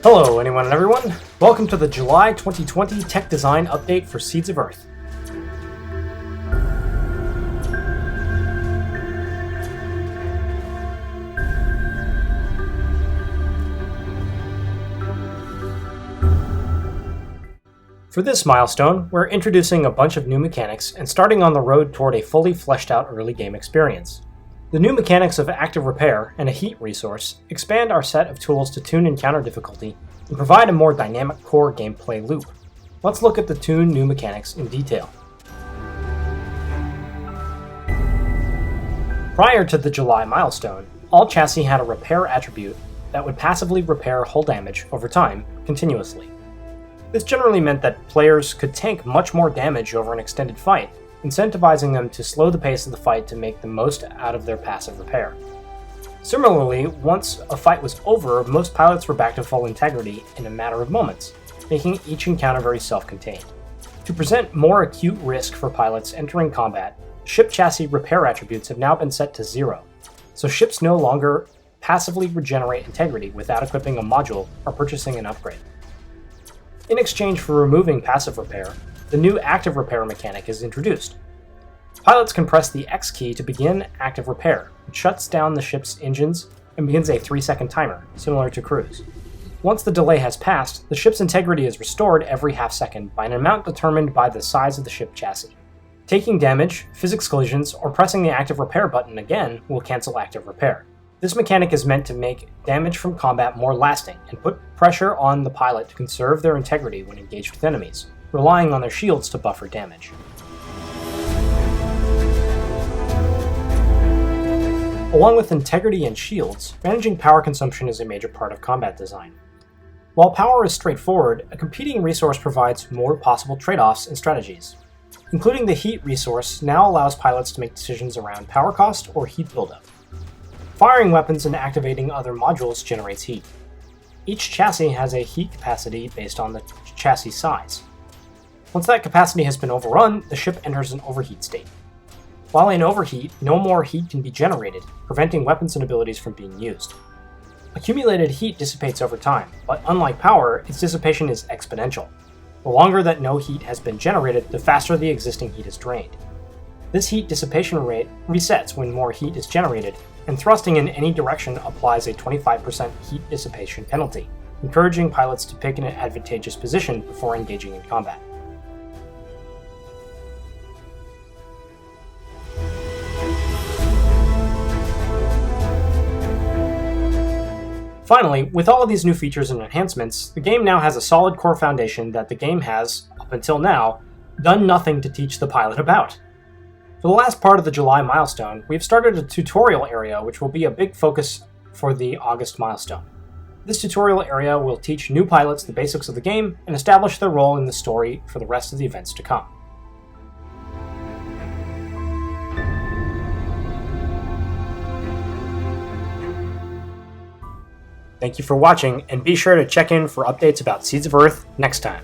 Hello, anyone and everyone. Welcome to the July 2020 Tech Design Update for Seeds of Earth. For this milestone, we're introducing a bunch of new mechanics and starting on the road toward a fully fleshed out early game experience. The new mechanics of active repair and a heat resource expand our set of tools to tune encounter difficulty and provide a more dynamic core gameplay loop. Let's look at the two new mechanics in detail. Prior to the July milestone, all chassis had a repair attribute that would passively repair hull damage over time, continuously. This generally meant that players could tank much more damage over an extended fight, incentivizing them to slow the pace of the fight to make the most out of their passive repair. Similarly, once a fight was over, most pilots were back to full integrity in a matter of moments, making each encounter very self-contained. To present more acute risk for pilots entering combat, ship chassis repair attributes have now been set to 0, so ships no longer passively regenerate integrity without equipping a module or purchasing an upgrade. In exchange for removing passive repair, the new active repair mechanic is introduced. Pilots can press the X key to begin active repair, which shuts down the ship's engines and begins a 3-second timer, similar to cruise. Once the delay has passed, the ship's integrity is restored every half-second by an amount determined by the size of the ship chassis. Taking damage, physics collisions, or pressing the active repair button again will cancel active repair. This mechanic is meant to make damage from combat more lasting and put pressure on the pilot to conserve their integrity when engaged with enemies, relying on their shields to buffer damage. Along with integrity and shields, managing power consumption is a major part of combat design. While power is straightforward, a competing resource provides more possible trade-offs and strategies. Including the heat resource now allows pilots to make decisions around power cost or heat buildup. Firing weapons and activating other modules generates heat. Each chassis has a heat capacity based on the chassis size. Once that capacity has been overrun, the ship enters an overheat state. While in overheat, no more heat can be generated, preventing weapons and abilities from being used. Accumulated heat dissipates over time, but unlike power, its dissipation is exponential. The longer that no heat has been generated, the faster the existing heat is drained. This heat dissipation rate resets when more heat is generated, and thrusting in any direction applies a 25% heat dissipation penalty, encouraging pilots to pick an advantageous position before engaging in combat. Finally, with all of these new features and enhancements, the game now has a solid core foundation that the game has, up until now, done nothing to teach the pilot about. For the last part of the July milestone, we've started a tutorial area which will be a big focus for the August milestone. This tutorial area will teach new pilots the basics of the game and establish their role in the story for the rest of the events to come. Thank you for watching, and be sure to check in for updates about Seeds of Earth next time.